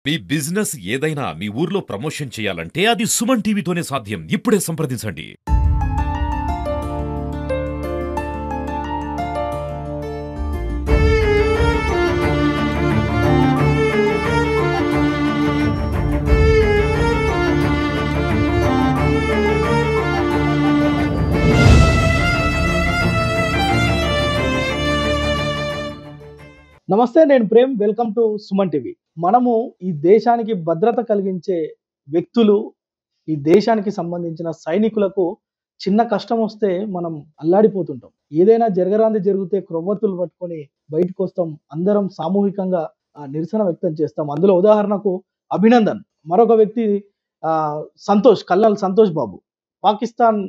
మీ business ఏదైనా మీ ఊర్లో promotion చేయాలంటే అది సుమన్ టీవీతోనే సాధ్యం. ఇప్పుడే సంప్రదించండి. నమస్తే, నేను Prem. Welcome to Suman TV. మనము ఈ దేశానికి భద్రత కలిగించే వ్యక్తులు, ఈ దేశానికి సంబంధించిన సైనికులకు చిన్న కష్టం వస్తే మనం అల్లాడిపోతుంటాం. ఏదైనా జరగరాంది జరిగితే క్రొవ్వొత్తులు పట్టుకొని బయటకు వస్తాం. అందరం సామూహికంగా నిరసన వ్యక్తం చేస్తాం. అందులో ఉదాహరణకు అభినందన్, మరొక వ్యక్తి సంతోష్, కల్నల్ సంతోష్ బాబు. పాకిస్తాన్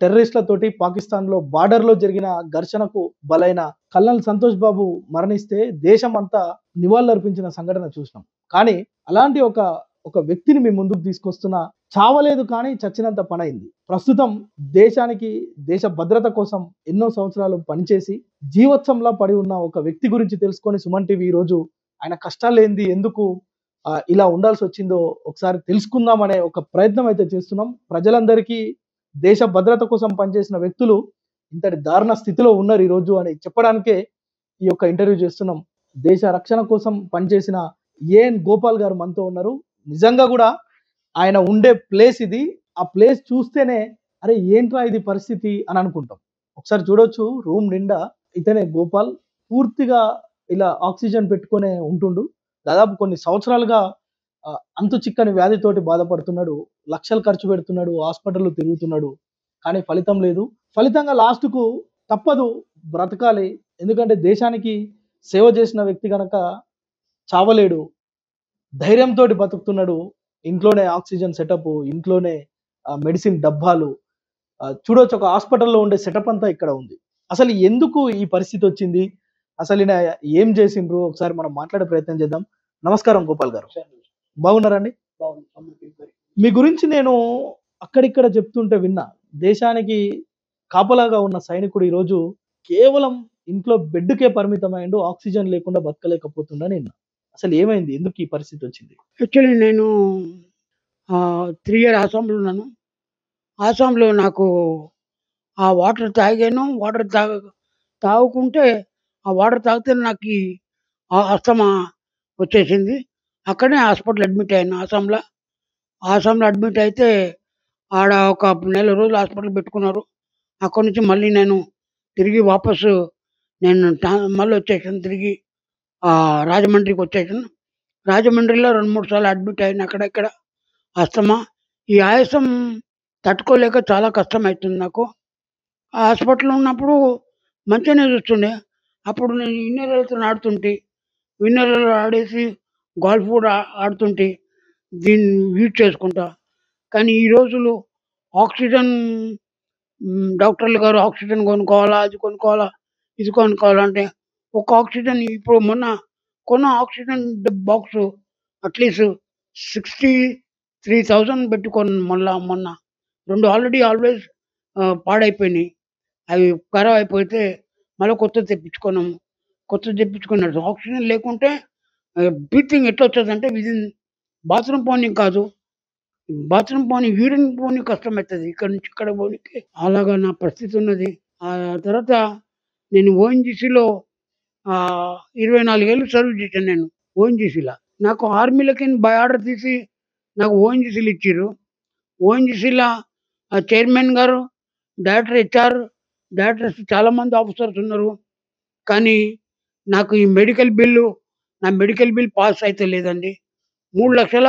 టెర్రరిస్టులతోటి పాకిస్తాన్లో బార్డర్లో జరిగిన ఘర్షణకు బలైన కల్నల్ సంతోష్ బాబు మరణిస్తే దేశం అంతా నివాళులర్పించిన సంఘటన చూసినాం. కానీ అలాంటి ఒక వ్యక్తిని మీ ముందుకు తీసుకొస్తున్న, చావలేదు కానీ చచ్చినంత పనైంది. ప్రస్తుతం దేశానికి, దేశ భద్రత కోసం ఎన్నో సంవత్సరాలు పనిచేసి జీవోత్సవంలా పడి ఉన్న ఒక వ్యక్తి గురించి తెలుసుకొని సుమన్ టీవీ ఈరోజు ఆయన కష్టాలేంది, ఎందుకు ఇలా ఉండాల్సి వచ్చిందో ఒకసారి తెలుసుకుందామనే ఒక ప్రయత్నం అయితే చేస్తున్నాం. ప్రజలందరికీ దేశ భద్రత కోసం పనిచేసిన వ్యక్తులు ఇంతటి దారుణ స్థితిలో ఉన్నారు ఈరోజు అని చెప్పడానికే ఈ యొక్క ఇంటర్వ్యూ చేస్తున్నాం. దేశ రక్షణ కోసం పనిచేసిన ఏఎన్ గోపాల్ గారు మనతో ఉన్నారు. నిజంగా కూడా ఆయన ఉండే ప్లేస్ ఇది. ఆ ప్లేస్ చూస్తేనే అరే ఏంట్రా ఇది పరిస్థితి అని అనుకుంటాం. ఒకసారి చూడొచ్చు, రూమ్ నిండా ఇతనే గోపాల్ పూర్తిగా ఇలా ఆక్సిజన్ పెట్టుకునే ఉంటుండు. దాదాపు కొన్ని సంవత్సరాలుగా అంతు చిక్కని వ్యాధితోటి బాధపడుతున్నాడు. లక్షలు ఖర్చు పెడుతున్నాడు, హాస్పిటల్ తిరుగుతున్నాడు, కానీ ఫలితం లేదు. ఫలితంగా లాస్ట్కు తప్పదు, బ్రతకాలి. ఎందుకంటే దేశానికి సేవ చేసిన వ్యక్తి కనుక చావలేడు, ధైర్యంతో బతుకుతున్నాడు. ఇంట్లోనే ఆక్సిజన్ సెటప్, ఇంట్లోనే మెడిసిన్ డబ్బాలు చూడొచ్చు. ఒక హాస్పిటల్లో ఉండే సెటప్ అంతా ఇక్కడ ఉంది. అసలు ఎందుకు ఈ పరిస్థితి వచ్చింది, అసలు ఈయన ఏం చేసిండ్రు, ఒకసారి మనం మాట్లాడే ప్రయత్నం చేద్దాం. నమస్కారం గోపాల్ గారు, బాగున్నారండి? మీ గురించి నేను అక్కడిక్కడ చెప్తుంటే విన్నా. దేశానికి కాపలాగా ఉన్న సైనికుడు ఈరోజు కేవలం ఇంట్లో బెడ్కే పరిమితమైండు, ఆక్సిజన్ లేకుండా బతకలేకపోతుండని విన్నా. అసలు ఏమైంది, ఎందుకు ఈ పరిస్థితి వచ్చింది? యాక్చువల్లీ నేను 3 ఇయర్ ఆసాంలో ఉన్నాను. ఆసాంలో నాకు ఆ వాటర్ తాగాను. వాటర్ తాగుకుంటే ఆ వాటర్ తాగితే నాకు అస్తమా వచ్చేసింది. అక్కడనే హాస్పిటల్ అడ్మిట్ అయ్యాను ఆసాంలో అడ్మిట్ అయితే ఆడ ఒక నెల రోజులు హాస్పిటల్ పెట్టుకున్నారు. అక్కడి నుంచి మళ్ళీ నేను తిరిగి వాపసు మళ్ళీ వచ్చేసాను. తిరిగి రాజమండ్రికి వచ్చేసాను. రాజమండ్రిలో 2-3 సార్లు అడ్మిట్ అయ్యాను. అక్కడెక్కడ అస్తమా, ఈ ఆయాసం తట్టుకోలేక చాలా కష్టం అవుతుంది నాకు. ఆ హాస్పిటల్లో ఉన్నప్పుడు మంచిగానే చూస్తుండే. అప్పుడు నేను విన్నర్లతో ఆడుతుంటే, విన్నర్లు ఆడేసి గోల్ఫ్ కూడా ఆడుతుంటే దీన్ని యూజ్ చేసుకుంటా. కానీ ఈ రోజులు ఆక్సిజన్, డాక్టర్లు గారు ఆక్సిజన్ కొనుక్కోవాలా, అది కొనుక్కోవాలా, ఇది కొనుక్కోవాలంటే ఒక ఆక్సిజన్ ఇప్పుడు కొన్న ఆక్సిజన్ బాక్స్ అట్లీస్ట్ 63,000 పెట్టుకొని మొన్న 2 ఆల్వేస్ పాడైపోయినాయి. అవి ఖరాబ్ అయిపోతే మళ్ళీ కొత్తది తెప్పించుకున్నాడు. ఆక్సిజన్ లేకుంటే బ్రీతింగ్ ఎట్లా వచ్చేదంటే విదిన్ బాత్రూమ్ పోనీ కాదు, బాత్రూమ్ పోనీ, యూరిన్ పోనీ కష్టమవుతుంది. ఇక్కడ నుంచి ఇక్కడ పోనీకి అలాగా నా పరిస్థితి ఉన్నది. ఆ తర్వాత నేను ఓఎన్జీసీలో 24 ఏళ్ళు సర్వీస్ చేశాను. నేను ఓఎన్జీసీలో నాకు ఆర్మీలకి బై ఆర్డర్ తీసి నాకు ఓఎన్జీసీలు ఇచ్చారు. ఓఎన్జీసీలో చైర్మన్ గారు, డైరెక్టర్, హెచ్ఆర్ డైరెక్టర్స్ చాలామంది ఆఫీసర్స్ ఉన్నారు. కానీ నాకు ఈ మెడికల్ బిల్లు పాస్ అయితే లేదండి. 3 లక్షల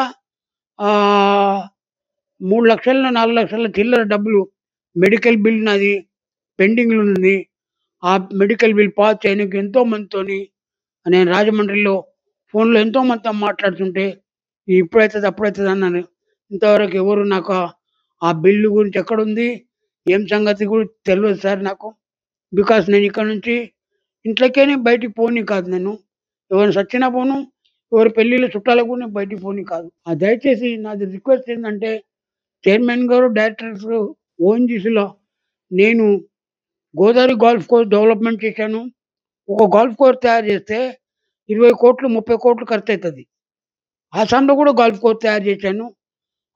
4 లక్షల చిల్లర డబ్బులు మెడికల్ బిల్ నాది పెండింగ్లో ఉంది. ఆ మెడికల్ బిల్ పాస్ చేయడానికి ఎంతో మందితోని నేను రాజమండ్రిలో ఫోన్లో ఎంతో మందితో మాట్లాడుతుంటే ఇప్పుడైతుంది అప్పుడవుతుంది అన్నాను. ఇంతవరకు ఎవరు నాకు ఆ బిల్లు గురించి ఎక్కడుంది, ఏం సంగతి కూడా తెలియదు సార్ నాకు. బికాస్ నేను ఇక్కడ నుంచి ఇంట్లోకేనే బయటికి పోనీ కాదు. నేను ఎవరు సచ్చినా పోను, ఎవరి పెళ్ళిళ్ళు చుట్టాలకు కూడా బయటికి పోనీ కాదు. దయచేసి నాది రిక్వెస్ట్ ఏంటంటే, చైర్మన్ గారు, డైరెక్టర్స్ ఓఎన్జీసీలో నేను గోదావరి గోల్ఫ్ కోర్స్ డెవలప్మెంట్ చేశాను. ఒక గోల్ఫ్ కోర్స్ తయారు చేస్తే 20 కోట్లు 30 కోట్లు ఖర్చు అవుతుంది. ఆసాంలో కూడా గోల్ఫ్ కోచ్ తయారు చేశాను.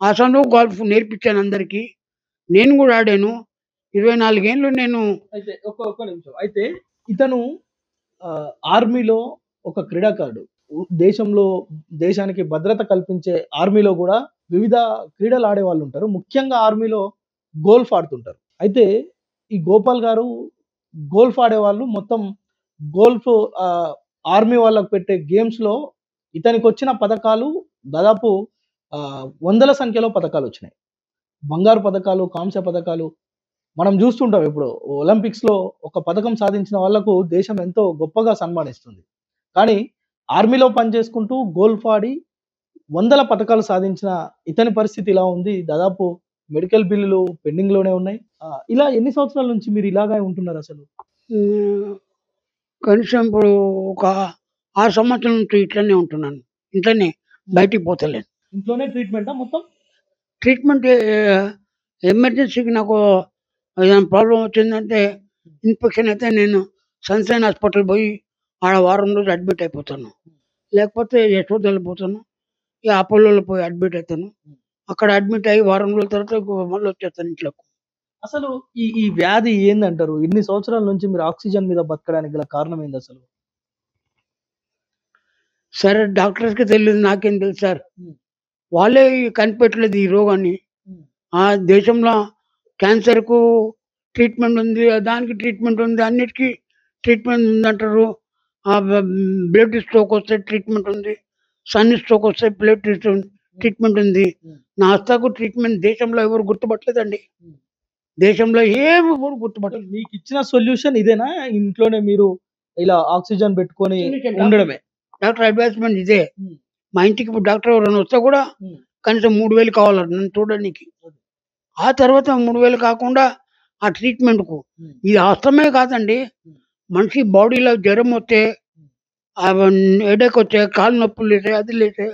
ఆసాంలో గోల్ఫ్ నేర్పించాను అందరికీ. నేను కూడా ఆడాను. 24 ఏళ్ళు నేను. అయితే ఒక్క నిమిషం. అయితే ఇతను ఆర్మీలో ఒక క్రీడాకారుడు. దేశానికి భద్రత కల్పించే ఆర్మీలో కూడా వివిధ క్రీడలు ఆడేవాళ్ళు ఉంటారు. ముఖ్యంగా ఆర్మీలో గోల్ఫ్ ఆడుతుంటారు. అయితే ఈ గోపాల్ గారు గోల్ఫ్ ఆడేవాళ్ళు మొత్తం గోల్ఫ్ ఆర్మీ వాళ్ళకు పెట్టే గేమ్స్‌లో ఇతనికొచ్చిన పతకాలు దాదాపు వందల సంఖ్యలో పతకాలొచ్చినాయి. బంగారు పతకాలు, కాంస్య పతకాలు మనం చూస్తుంటాం. ఇప్పుడు ఒలింపిక్స్‌లో ఒక పతకం సాధించిన వాళ్ళకు దేశం ఎంతో గొప్పగా సన్మానిస్తుంది. కానీ ఆర్మీలో పనిచేసుకుంటూ గోల్ఫ్ ఆడి వందల పతకాలు సాధించిన ఇతని పరిస్థితి ఇలా ఉంది. దాదాపు మెడికల్ బిల్లులు పెండింగ్‌లోనే ఉన్నాయి. ఇలా ఎన్ని సంవత్సరాల నుంచి మీరు ఇలాగే ఉంటున్నారసలు? కనీసం ఇప్పుడు ఒక 6 సంవత్సరాల నుంచి ఇట్లనే ఉంటున్నాను. ఇంట్లోనే, బయటికి పోతలేను. ఇంట్లోనే ట్రీట్మెంటా మొత్తం? ట్రీట్మెంట్ ఎమర్జెన్సీకి నాకు ఏదైనా ప్రాబ్లమ్ వచ్చిందంటే, ఇన్ఫెక్షన్ అయితే నేను సన్‌షైన్ హాస్పిటల్ పోయి ఆడ వారం రోజులు అడ్మిట్ అయిపోతాను. లేకపోతే యశోదలో పోతాను. ఈ అపోలోలో పోయి అడ్మిట్ అవుతాను. అక్కడ అడ్మిట్ అయ్యి వారం రోజుల తర్వాత మళ్ళీ వచ్చేస్తాను ఇంట్లోకి. అసలు ఈ వ్యాధి ఏందంటారు? ఇన్ని సంవత్సరాల నుంచి మీరు ఆక్సిజన్ మీద బతకడానికి గల కారణం ఏందసలు? సరే డాక్టర్స్‌కి తెలీదు, నాకేం తెలుసు సార్. హ్మ్. వాళ్ళే కనిపెట్టలేదు ఈ రోగాన్ని. హ్మ్. దేశంలో క్యాన్సర్‌కు ట్రీట్మెంట్ ఉంది. దానికి ట్రీట్మెంట్ ఉంది. అన్నిటికి ట్రీట్మెంట్ ఉందంటారు. బ్లడ్ స్ట్రోక్ వస్తే ట్రీట్మెంట్ ఉంది. సన్ స్ట్రోక్ వస్తే బ్లడ్ ట్రీట్మెంట్ ఉంది. హ్మ్. నా హస్తాకు ట్రీట్మెంట్ దేశంలో ఎవరు గుర్తుపట్టలేదండి. హ్మ్. దేశంలో ఏమి ఎవరు గుర్తుపట్టలేదు. మీకిచ్చిన సొల్యూషన్ ఇదేనా? ఇంట్లోనే మీరు ఇలా ఆక్సిజన్ పెట్టుకొని ఉండడమే. డాక్టర్ అడ్వైస్‌మెంట్ ఇదే. హ్మ్. మా ఇంటికి ఇప్పుడు డాక్టర్ ఎవరైనా వస్తే కూడా హ్మ్. కనీసం 3000 కావాలి నన్ను చూడడానికి. ఆ తర్వాత 3000 కాకుండా ఆ ట్రీట్మెంట్‌కు. హ్మ్. ఇది అస్తమే కాదండి. మనిషి బాడీలో జ్వరం వస్తే, హెడేక్ వచ్చే, కాళ్ళు నొప్పులు లేసే, అది లేసే,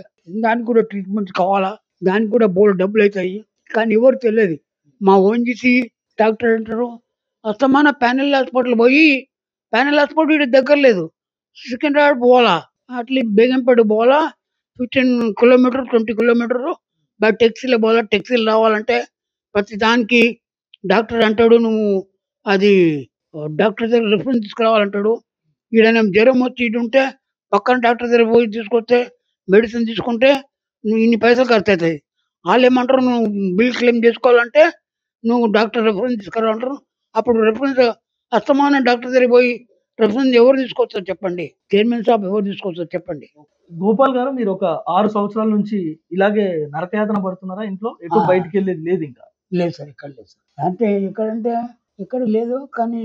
దానికి కూడా ట్రీట్మెంట్ కావాలా? దానికి కూడా బోలెడు డబ్బులైతాయి. కానీ ఎవరు తెలియదు. మా ఓఎన్‌జీసీ డాక్టర్ అంటారు, అస్తమాన ప్యానెల్ హాస్పిటల్ పోయి, ప్యానెల్ హాస్పిటల్ ఈడ దగ్గర లేదు. సికింద్రాబాద్ పోవాలా, అట్లీ బేగంపేట పోవాలా, 15 కిలోమీటర్ 20 కిలోమీటర్లు బై టెక్సీలో పోవాలా. టెక్సీలో రావాలంటే ప్రతి దానికి డాక్టర్ అంటాడు, నువ్వు అది డాక్టర్ దగ్గర రిఫరెన్స్ తీసుకురావాలంటాడు. ఈడనేమో జ్వరం వచ్చి ఈడుంటే పక్కన డాక్టర్ దగ్గర పోయి తీసుకొస్తే మెడిసిన్ తీసుకుంటే నువ్వు ఇన్ని పైసలు ఖర్చు అవుతాయి. వాళ్ళు ఏమంటారు, నువ్వు బిల్ క్లెయిమ్ చేసుకోవాలంటే నువ్వు డాక్టర్ రిఫరెన్స్ తీసుకురావాలంటారు. అప్పుడు రిఫరెన్స్ అస్తమానం డాక్టర్ దగ్గర పోయి రిఫరెన్స్ ఎవరు తీసుకొస్తారు చెప్పండి? చైర్మన్ సాబ్ ఎవరు తీసుకొస్తారు చెప్పండి? గోపాల్ గారు మీరు ఒక 6 సంవత్సరాల నుంచి ఇలాగే నరకయాతన పడుతున్నారా ఇంట్లో? ఎటు ఆ. బయటికెళ్ళేది లేదు ఇంకా? లేదు సార్, ఇక్కడ లేదు సార్. అంటే ఇక్కడంటే ఇక్కడ లేదు, కానీ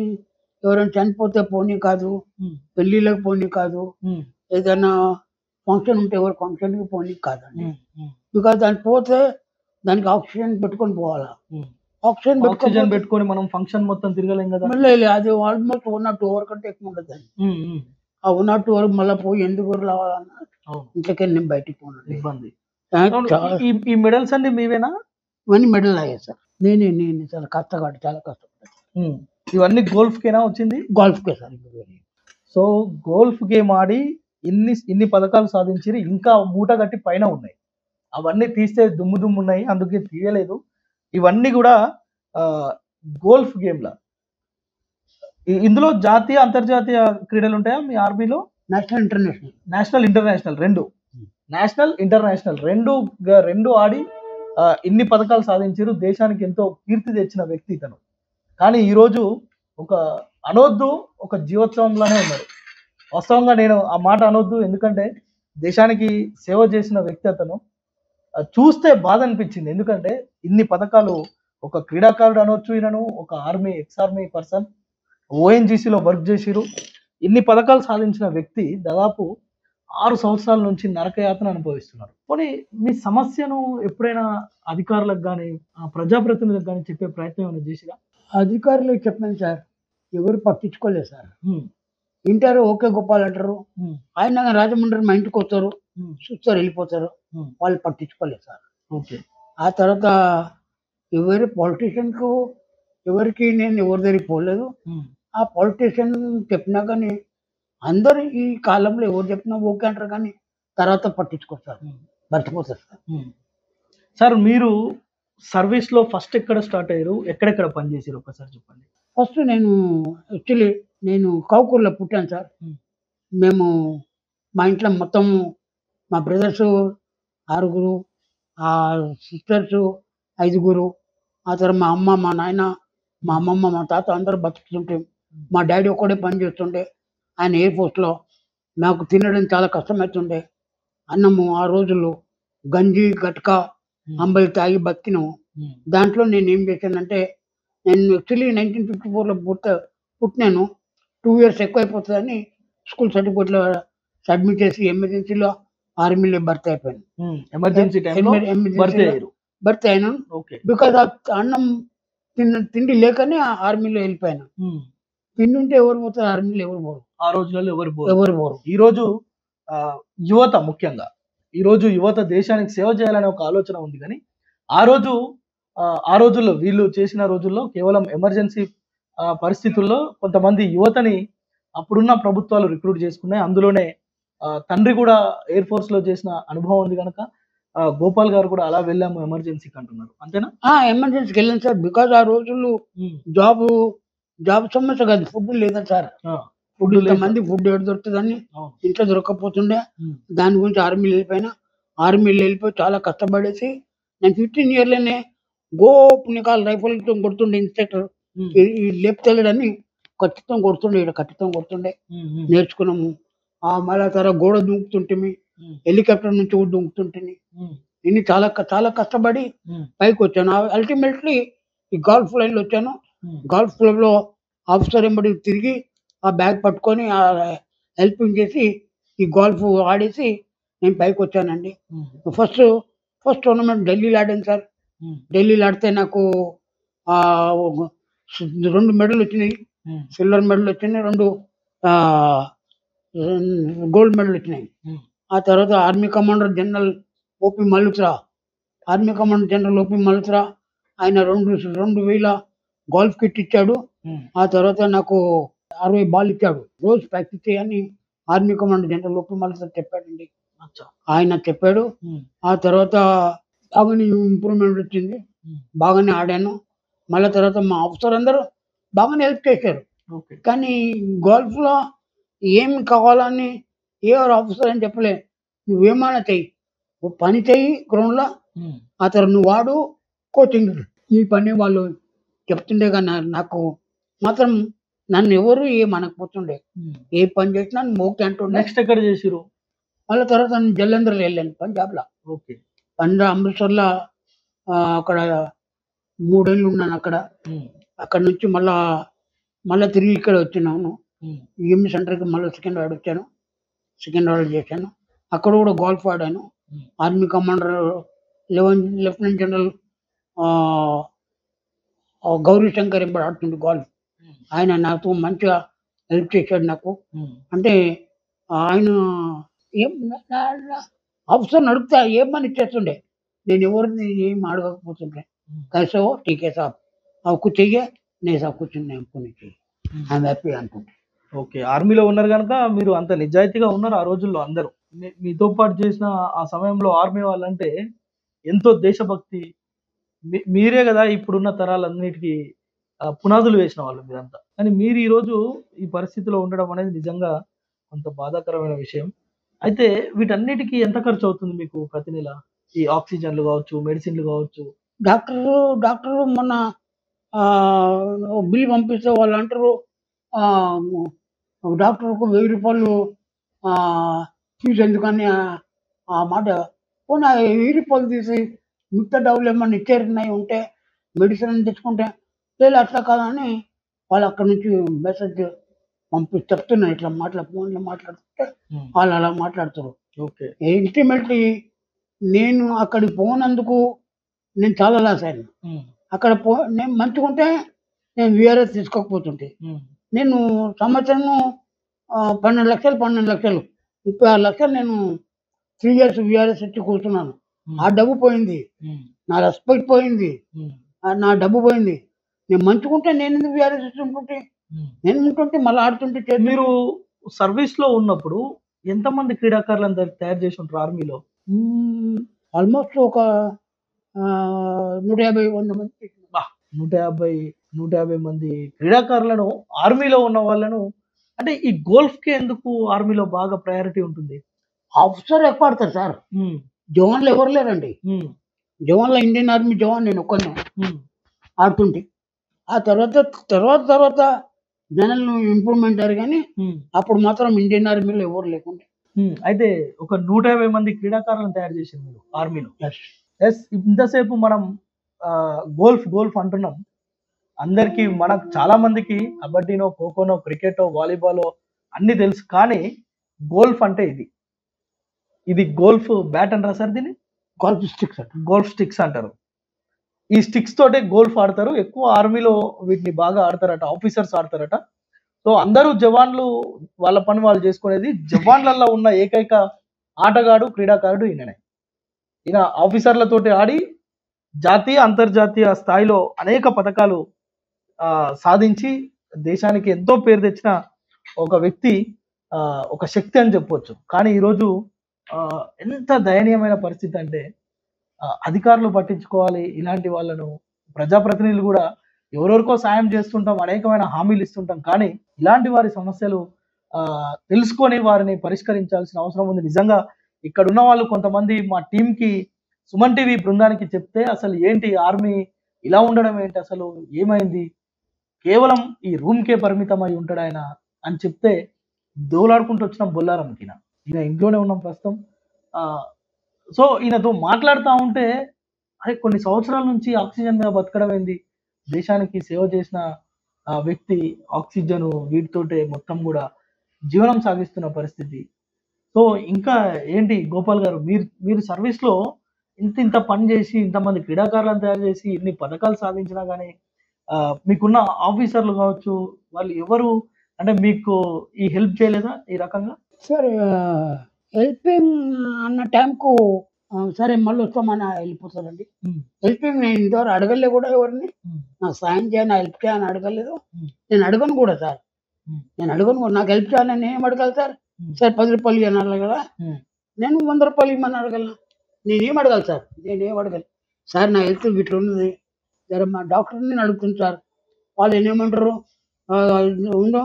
ఎవరైనా చనిపోతే పోనీ కాదు, హ్మ్. పెళ్ళిళ్ళకి పోనీ కాదు, హ్మ్. ఏదైనా ఫంక్షన్ ఉంటే ఎవరు ఫంక్షన్‌కి పోనీ కాదండి. హ్మ్. హ్మ్. బికాజ్ దానికి పోతే దానికి ఆక్సిజన్ పెట్టుకొని పోవాలా. హ్మ్. ఆక్సిజన్ ఆక్సిజన్ పెట్టుకొని మనం ఫంక్షన్ మొత్తం తిరగలేం కదా? మళ్ళీ అది ఆల్మోస్ట్ 1 or 2 అవర్ కంటే ఎక్కువ ఉండదండి. హ్మ్. హ్మ్. ఆ 1 or 2 అవర్ మళ్ళీ పోయి ఎందుకు రావాలన్నా అవును. ఇంట్లోకెళ్ళి నేను బయటికి పోనండి. ఇబ్బంది. నాకు అవును. చాలా ఈ మెడల్స్ అన్ని మీవేనా? ఇవన్నీ మెడల్ అయ్యాయి సార్. నేనే చాలా కష్టపడ్డా, చాలా కష్టపడ్డా. హ్మ్. ఇవన్నీ గోల్ఫ్‌కేనా వచ్చింది? గోల్ఫ్‌కే సార్. సో గోల్ఫ్ గేమ్ ఆడి ఇన్ని పథకాలు సాధించిర్రు. ఇంకా మూట గట్టి పైన ఉన్నాయి. అవన్నీ తీస్తే దుమ్ము ఉన్నాయి. అందుకే తీయలేదు. ఇవన్నీ గూడా గోల్ఫ్ గేమ్‌ల. ఇందులో జాతీయ, అంతర్జాతీయ క్రీడలుంటాయా మీ ఆర్మీలో? National, international. National, international 2. National, international 2 ఆడి ఇన్ని పథకాలు సాధించిర్రు. దేశానికి ఎంతో కీర్తి తెచ్చిన వ్యక్తి ఇతను. కానీ ఈరోజు ఒక అనొద్దు, ఒక జీవోత్సవంలానే ఉన్నారు. వాస్తవంగా నేను ఆ మాట అనొద్దు. ఎందుకంటే దేశానికి సేవ చేసిన వ్యక్తి అతను. చూస్తే బాధ అనిపించింది. ఎందుకంటే ఇన్ని పథకాలు, ఒక క్రీడాకారుడు అనొచ్చు ఈయనను. ఒక ఎక్స్ ఆర్మీ పర్సన్, ఓఎన్‌జీసీలో వర్క్ చేసిర్రు. ఇన్ని పథకాలు సాధించిన వ్యక్తి దాదాపు 6 సంవత్సరాల నుంచి నరకయాతన అనుభవిస్తున్నారు. పోనీ మీ సమస్యను ఎప్పుడైనా అధికారులకు గాని, ప్రజాప్రతినిధులకు గాని చెప్పే ప్రయత్నం ఏమైనా చేసిరా? అధికారులకు చెప్పాను సార్, ఎవరు పట్టించుకోలేదు సార్. హ్మ్. ఇంటారు, ఓకే గోపాల్ అంటారు. హ్మ్. ఆయన రాజమండ్రి మా ఇంటికి వస్తారు, హ్మ్. చూస్తారు, వెళ్ళిపోతారు. హ్మ్. వాళ్ళు పట్టించుకోలేదు సార్. ఓకే. ఆ తర్వాత ఎవరి పొలిటీషియన్‌కు ఎవరికి నేను ఎవరి దగ్గరికి పోలేదు. హ్మ్. ఆ పొలిటీషియన్ చెప్పినా కానీ అందరూ ఈ కాలంలో ఎవరు చెప్పినా ఓకే అంటారు, కానీ తర్వాత పట్టించుకోరు సార్. హ్మ్. మర్చిపోతారు సార్. సార్ మీరు సర్వీస్ లో ఫస్ట్ ఎక్కడ స్టార్ట్ అయ్యారు, ఎక్కడెక్కడ పనిచేసారు ఒకసారి చెప్పండి. ఫస్ట్ నేను యాక్చువల్లీ నేను కౌకూర్లో పుట్టాను సార్. మేము మా ఇంట్లో మొత్తం మా బ్రదర్స్ 6, ఆ సిస్టర్స్ 5. ఆ తర్వాత మా అమ్మ, మా నాయన, మా అమ్మమ్మ, మా తాత అందరూ బతుకుతుంటే మా డాడీ ఒక్కడే పని చేస్తుండే. ఆయన ఎయిర్ ఫోర్స్లో. నాకు తినడం చాలా కష్టమవుతుండే. అన్నము ఆ రోజుల్లో గంజి గట్క అంబలి తాగి బతికినాము. దాంట్లో నేను ఏం చేశానంటే, నేను యాక్చువల్లీ 1954లో పుట్టినాను. 2 ఇయర్స్ ఎక్కువైపోతుందని స్కూల్ సర్టిఫికేట్లో సబ్మిట్ చేసి ఎమర్జెన్సీలో ఆర్మీలో భర్తీ అయిపోయాను. ఎమర్జెన్సీ టైంలో భర్తీ అయ్యారు. భర్తీ అయినాను. ఓకే. బికాజ్ అన్నం తిండి లేకనే ఆర్మీలో వెళ్ళిపోయాను. తిండి ఉంటే ఎవరు పోతారు ఆర్మీలో? ఎవరు పోరు. ఆ రోజులలో ఎవరు ఎవరు పోరు. ఈ రోజు యువత ముఖ్యంగా ఈ రోజు యువత దేశానికి సేవ చేయాలనే ఒక ఆలోచన ఉంది. కానీ ఆ రోజుల్లో వీళ్ళు చేసిన రోజుల్లో కేవలం ఎమర్జెన్సీ పరిస్థితుల్లో కొంతమంది యువతని అప్పుడున్న ప్రభుత్వాలు రిక్రూట్ చేసుకున్నాయి. అందులోనే తండ్రి కూడా ఎయిర్ ఫోర్స్ లో చేసిన అనుభవం ఉంది కనుక గోపాల్ గారు కూడా అలా వెళ్ళాము ఎమర్జెన్సీకి అంటున్నారు. అంతేనా? ఎమర్జెన్సీకి వెళ్ళాను సార్. బికాజ్ ఆ రోజుల్లో జాబ్ సమస్య కాదు, ఫుడ్ లేదా సార్. ఫుడ్ ఇంతమంది ఫుడ్ ఎక్కడ దొరుకుతుందని ఇంట్లో దొరకకపోతుండే. దాని గురించి ఆర్మీలో వెళ్ళిపోయి చాలా కష్టపడేసి నేను 15 ఇయర్లోనే నికాల్ రైఫల్తో కొడుతుండే. ఇన్స్ట్రక్టర్ లేపుతలేడని ఖచ్చితంగా కొడుతుండే. నేర్చుకున్నాము. మళ్ళా తర్వాత గోడ దూకుతుంటే, హెలికాప్టర్ నుంచి కూడా దూకుతుంటే, ఇన్ని చాలా చాలా కష్టపడి పైకి వచ్చాను. అల్టిమేట్లీ ఈ గల్ఫ్ లైన్లో వచ్చాను. గల్ఫ్ క్లబ్లో ఆఫీసర్ ఎంబడి తిరిగి ఆ బ్యాగ్ పట్టుకొని హెల్పింగ్ చేసి ఈ గోల్ఫ్ ఆడేసి నేను పైకి వచ్చానండి. ఫస్ట్ టోర్నమెంట్ ఢిల్లీలో ఆడాను సార్. ఢిల్లీలో ఆడితే నాకు 2 మెడల్ వచ్చినాయి. సిల్వర్ మెడల్ వచ్చినాయి, 2 గోల్డ్ మెడల్ వచ్చినాయి. ఆ తర్వాత army commander general OP Malhotra ఆయన 2,000 గోల్ఫ్ కిట్ ఇచ్చాడు. ఆ తర్వాత నాకు 60 బాల్ ఇచ్చాడు. రోజు ప్రాక్టీస్ చేయని army commander general OP Malhotra చెప్పాడండి. ఆయన చెప్పాడు. ఆ తర్వాత బాగానే ఇంప్రూవ్మెంట్ వచ్చింది. బాగానే ఆడాను. మళ్ళీ తర్వాత మా ఆఫీసర్ అందరూ బాగానే హెల్ప్ చేశారు. కానీ గోల్ఫ్లో ఏమి కావాలని ఏ ఆఫీసర్ అని చెప్పలే. నువ్వేమైనా చెయ్యి, నువ్వు పని చెయ్యి గ్రౌండ్లో. ఆ తర్వాత నువ్వు వాడు కోచింగ్ ఈ పని వాళ్ళు చెప్తుండే. కానీ నాకు మాత్రం నన్ను ఎవరు ఏమనకపోతుండే. ఏ పని చేసినా ఓకే అంటుండే. నెక్స్ట్ ఎక్కడ చేసిరు? మళ్ళీ తర్వాత నేను జలంధర్లో వెళ్ళాను, పంజాబ్లో. ఓకే. అమృత్సర్లో అక్కడ 3 ఏళ్ళు ఉన్నాను. అక్కడ నుంచి మళ్ళీ తిరిగి ఇక్కడ వచ్చినాను. ఈఎంఈ సెంటర్కి మళ్ళీ సికింద్రాబాద్ వచ్చాను. సికింద్రాబాద్ చేశాను. అక్కడ కూడా గోల్ఫ్ ఆడాను. Army commander lieutenant general Gauri Shankar ఎంబడి ఆడుతుండే గోల్ఫ్. ఆయన నాతో మంచిగా హెల్ప్ చేశాడు నాకు. అంటే ఆయన ఆఫీసర్ నడుపుతా ఏమని ఇచ్చేస్తుండే. నేను ఎవరిని ఏం అడగకపోతుండే. కైసో టీకే సాబ్ కుछ चाहिए नहीं साहब कुछ नहीं हमको नहीं चाहिए ఐఎమ్ హ్యాపీ అంటుండే. ఓకే. ఆర్మీలో ఉన్నారు కనుక మీరు అంత నిజాయితీగా ఉన్నారు ఆ రోజుల్లో అందరూ. మీతో పాటు చేసిన ఆ సమయంలో ఆర్మీ వాళ్ళంటే ఎంతో దేశభక్తి. మీరే కదా ఇప్పుడున్న తరాలన్నిటికీ పునాదులు వేసిన వాళ్ళు మీరంతా. కానీ మీరు ఈరోజు ఈ పరిస్థితిలో ఉండడం అనేది నిజంగా కొంత బాధాకరమైన విషయం. అయితే వీటన్నిటికీ ఎంత ఖర్చు అవుతుంది మీకు ప్రతి నెల? ఈ ఆక్సిజన్లు కావచ్చు, మెడిసిన్లు కావచ్చు. డాక్టరు మొన్న బిల్ పంపిస్తే వాళ్ళు అంటారు డాక్టర్కు 1000 రూపాయలు ఫీజు ఎందుకని ఆ మాట. పోనీ 1000 రూపాయలు తీసి మిగతా డబ్బులు ఏమన్నా ఇచ్చేరినాయి ఉంటే మెడిసిన్ తెచ్చుకుంటే లేదు అట్లా కాదని వాళ్ళు అక్కడి నుంచి మెసేజ్ చెప్తున్నారు. ఇట్లా ఫోన్లో మాట్లాడుతుంటే వాళ్ళు అలా మాట్లాడుతారు. ఓకే. అల్టిమేట్లీ నేను అక్కడికి పోనందుకు నేను చాలా లాస్ అయ్యాను. అక్కడ నేను మంచిగుంటే నేను వీఆర్ఎస్ తీసుకోకపోతుంటే నేను సంవత్సరము 12 లక్షలు 36 లక్షలు నేను 3 ఇయర్స్ వీఆర్ఎస్ ఇచ్చి కూర్చున్నాను. ఆ డబ్బు పోయింది, నా రెస్పెక్ట్ పోయింది, నా డబ్బు పోయింది. నేను మంచిగుంటే నేను ఎందుకు వీఆర్ఎస్ ఇస్తుంటుంటే నేను ఉంటుంటే మళ్ళీ ఆడుతుంటే. మీరు సర్వీస్ లో ఉన్నప్పుడు ఎంతమంది క్రీడాకారులను తయారు చేసి ఉంటారు ఆర్మీలో? ఆల్మోస్ట్ ఒక 150-100 మంది చేసినాం. 150 మంది క్రీడాకారులను ఆర్మీలో ఉన్న వాళ్ళను అంటే ఈ గోల్ఫ్‌కి ఎందుకు ఆర్మీలో బాగా ప్రయారిటీ ఉంటుంది? ఆఫీసర్ ఎక్కువ ఆడతారు సార్. హ్మ్. జవాన్లు ఎవరు లేరండి. హ్మ్. జవాన్లో ఇండియన్ ఆర్మీ జవాన్ నేను ఒక్కడినే హ్మ్. ఆడుతుంటే. ఆ తర్వాత జనాలు ఇంప్రూవ్మెంట్ అయ్యారు కానీ హ్మ్. అప్పుడు మాత్రం ఇండియన్ ఆర్మీలో ఎవరు లేకుండే. అయితే ఒక 150 మంది క్రీడాకారులను తయారు చేసింది మీరు ఆర్మీలో. ఎస్. యెస్. ఇంతసేపు మనం గోల్ఫ్ అంటున్నాం. అందరికీ మనకు చాలా మందికి కబడ్డీనో, ఖోఖోనో, క్రికెటో, వాలీబాలో అన్నీ తెలుసు. కానీ గోల్ఫ్ అంటే ఇది. ఇది గోల్ఫ్ బ్యాట్ అంటారా సార్ దీన్ని? గోల్ఫ్ స్టిక్స్ అంట. గోల్ఫ్ స్టిక్స్ అంటారు. ఈ స్టిక్స్ తోటే గోల్ఫ్ ఆడతారు. ఎక్కువ ఆర్మీలో వీటిని బాగా ఆడతారట. ఆఫీసర్స్ ఆడతారట. సో అందరూ జవాన్లు వాళ్ళ పని వాళ్ళు చేసుకునేది. జవాన్లల్లో ఉన్న ఏకైక ఆటగాడు, క్రీడాకారుడు ఈయననే. ఈయన ఆఫీసర్లతోటి ఆడి జాతీయ, అంతర్జాతీయ స్థాయిలో అనేక పథకాలు సాధించి దేశానికి ఎంతో పేరు తెచ్చిన ఒక వ్యక్తి, ఒక శక్తి అని చెప్పొచ్చు. కానీ ఈరోజు ఎంత దయనీయమైన పరిస్థితి అంటే అధికారులు పట్టించుకోవాలి ఇలాంటి వాళ్ళను. ప్రజాప్రతినిధులు కూడా ఎవరెవరికో సాయం చేస్తుంటాం, అనేకమైన హామీలు ఇస్తుంటాం. కానీ ఇలాంటి వారి సమస్యలు తెలుసుకొని వారిని పరిష్కరించాల్సిన అవసరం ఉంది. నిజంగా ఇక్కడున్న వాళ్ళు కొంతమంది మా టీంకి సుమన్ టీవీ బృందానికి చెప్తే అసలు ఏంటి ఆర్మీ ఇలా ఉండడం ఏంటి, అసలు ఏమైంది, కేవలం ఈ రూమ్‌కే పరిమితం అయి ఉంటాడు ఆయన అని చెప్తే దోలాడుకుంటూ వచ్చినాం బొల్లారంకి. ఈయన ఇంట్లోనే ఉన్నాం ప్రస్తుతం. సో ఈయనతో మాట్లాడుతా ఉంటే అరే కొన్ని సంవత్సరాల నుంచి ఆక్సిజన్ మీద బతకడం ఏంది, దేశానికి సేవ చేసిన వ్యక్తి ఆక్సిజన్ వీటితోటే మొత్తం కూడా జీవనం సాగిస్తున్న పరిస్థితి. సో ఇంకా ఏంటి గోపాల్ గారు, మీరు సర్వీస్‌లో ఇంత పని చేసి ఇంతమంది క్రీడాకారులను తయారు చేసి ఇన్ని పథకాలు సాధించినా కానీ మీకున్న ఆఫీసర్లు కావచ్చు వాళ్ళు ఎవరు అంటే మీకు ఈ హెల్ప్ చేయలేదా ఈ రకంగా? సరే హెల్పింగ్ అన్న టైంకు సరే మళ్ళీ వస్తామని వెళ్ళిపోతారండి. హెల్పింగ్ నేను ఇంతవరకు అడగలే కూడా ఎవరిని. నాకు సాయం చేయని హెల్ప్ చేయని అడగలేదు. నేను అడగను కూడా సార్. నేను అడగను కూడా. నాకు హెల్ప్ చేయాలని నేను ఏం అడగాలి సార్? సార్ 10 రూపాయలు ఇవ్వనాలి కదా, నేను 100 రూపాయలు ఇవ్వమని అడగలను. నేనేం అడగాలి సార్? నేనేం అడగాలి సార్? నా హెల్త్ ఇట్లా ఉన్నది, సరే మా డాక్టర్ని నేను అడుగుతుంది సార్. వాళ్ళు ఏమంటారు, ఉండు